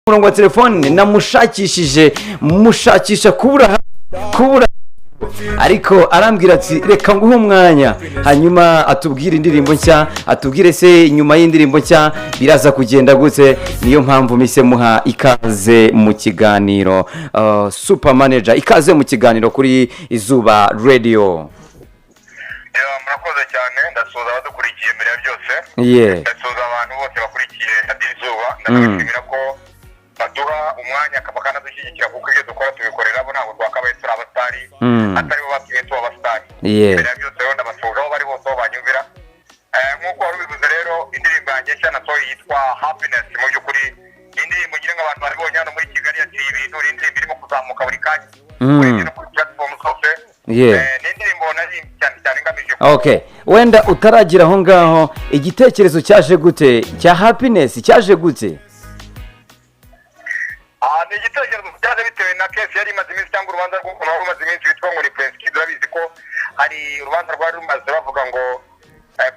murongo wa telefone namushakishije mushakisha kubura ariko arambwira ati reka nguhe umwanya hanyuma atubwire indirimbo nshya atubwire se inyuma y'indirimbo nshya biraza kugenda gute niyo mpamvu mise muha ikaze mu kiganiro super manager ikaze mu kiganiro kuri Izuba Radio. Murakoze cyane ndasuza abadukurikiye mbere ya byose ndasuza abantu bose bakurikiye Izuba ndabashimira ko baduha umwanya akabakana dushyigikira kuko ibyo dukora tubikorera bo ntabwo twakabaye turi abasitari atari bo batumye tuba abasitari mbere ya byose rero ndabasuza aho bari bose aho banyumvira nk'uko wari ubivuze rero indirimbo yanjye nshya nasohoye yitwa Happiness mu by'ukuri indirimbo ngira ngo abantu baribonye hano muri Kigali yaciye ibintu indirimbo irimo kuzamuka buri kanya kuri platform zose ni indirimbo nari cyane cyane ngamije okay wenda utaragira aho ngaho igitekerezo cyaje gute cya Happiness cyaje gute? Ni igitekerezo cyaje bitewe na case yari imaze iminsi cyangwa urubanza rw'umuntu wari umaze iminsi witwa ngo ni Prince Kid. Urabizi ko hari urubanza rwari rumaze bavuga ngo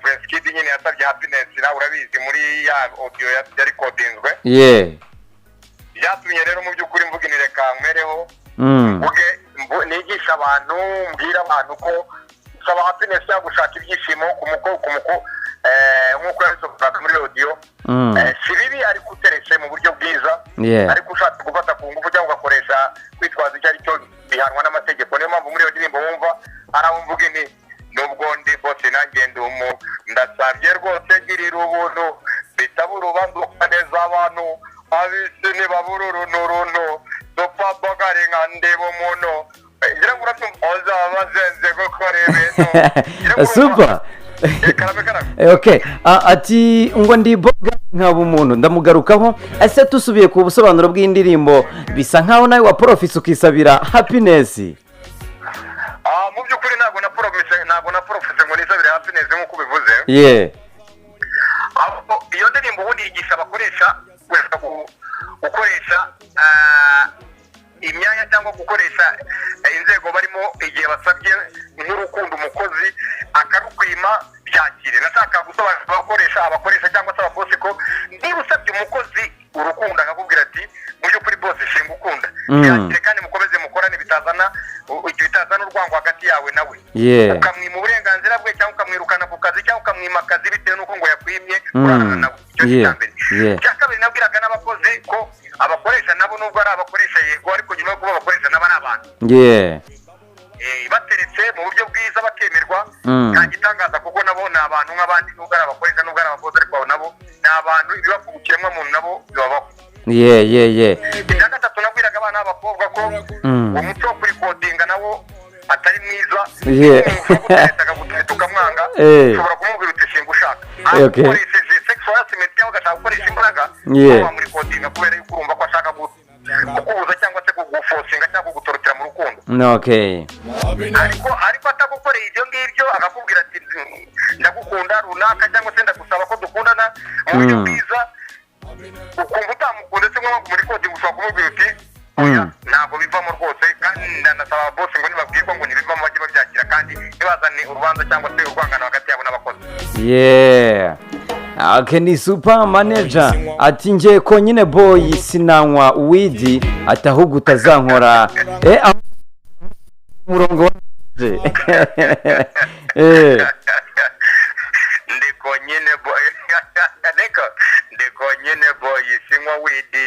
Prince Kid nyine yasabye Happiness nawe urabizi muri ya audio yari kodinzwe byatumye rero mu by'ukuri mvuga ni reka mwereho mvuge nigisha abantu mbwira abantu ko saba Happiness yagushaka ibyishimo kumuko nk'uko yabisobanura muri audio si bibi ariko uteretse mu buryo bwiza ariko ushaka gufata ku ngufu cyangwa ugakoresha kwitwaza icyo ari cyo bihanwa n'amategeko. Niyo mpamvu muri iyo ndirimbo wumva aramvuga ni nubwo ndi bose nanjye ndi ndasabye rwose girira ubuntu bitaba urubanza ukaneza abantu abisi ntibabura urunturuntu dupfa bogari nka ndeba umuntu ngira ngo urabyumva bazenze gukora ibintu super okay ati ngo ndi boga nkaba umuntu ndamugarukaho ese tusubiye ku busobanuro bw'indirimbo bisa nkaho nawe wa profisi ukisabira Happiness. Mu by'ukuri ntabwo na profisi ngo nisabire Happiness nk'uko ubivuze iyo ndirimbo ubundi yigisha abakoresha gukoresha imyanya cyangwa gukoresha inzego barimo igihe basabye nk'urukundo umukozi akarukwima byakire. Nashaka gusobanurira abakoresha cyangwa se abakozi ko niba usabye umukozi urukundo akakubwira ati mu by'ukuri bose shinga ukunda byakire kandi mukomeze mukorane bitazana urwango hagati yawe nawe ukamwima uburenganzira bwe cyangwa ukamwirukana ku kazi cyangwa ukamwima akazi bitewe n'uko ngo yakwimye urarana nawe. Icyo ni icya mbere. Icya kabiri nabwiraga n'abakozi ko abakoresha nabo nubwo ari abakoresha yego ariko nyuma yo kuba abakoresha nabo ari abantu bateretse mu buryo bwiza bakemerwa nta gitangaza kuko nabo ni abantu nk'abandi nubwo ari abakoresha nubwo ari abakozi ariko nabo ni abantu ibibakubukiremo muntu nabo bibabaho. Icya gatatu nabwiraga abana b'abakobwa ko umuco wo kurikodinga nawo atari mwiza akagutereta ukamwanga ushobora kumubwira uti shinga ushaka akoresheje sexual harassment cyangwa agashaka gukoresha imbaraga wamurikodinga kubera yuko urumva ko ashaka kukubuza cyangwa se kugufosinga cyangwa kugutorotera mu rukundo ariko atagukoreye ibyo ngibyo akakubwira ati ndagukunda runaka cyangwa se ndagusaba ko dukundana mu buryo bwiza ukumva utamukunda se nk'aho muri kodinga ushobora kumubwira uti oya ntabwo bivamo rwose kandi ndanasaba bose ngo nibabwirwa ngo ntibivamo bajye babyakira kandi ntibazane urubanza cyangwa se urwangano hagati yabo n'abakozi. Ni super manager ati ngiye ko nyine boy sinanywa widi atahubwo utazankora umurongo ndiko nyine boy sinywa widi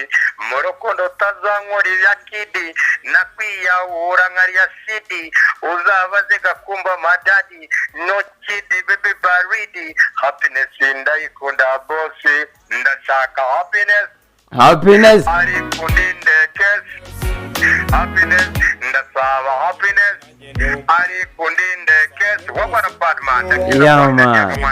mu rukundo utazankurira kidi nakwiyahura nkariya sidi uzabaze gakumba madadi no kidi baby baridi Happiness ndayikunda bosi ndashaka Happiness ariko ndindekesi Happiness ndasaba Happiness ariko ndindekesi wabara bad man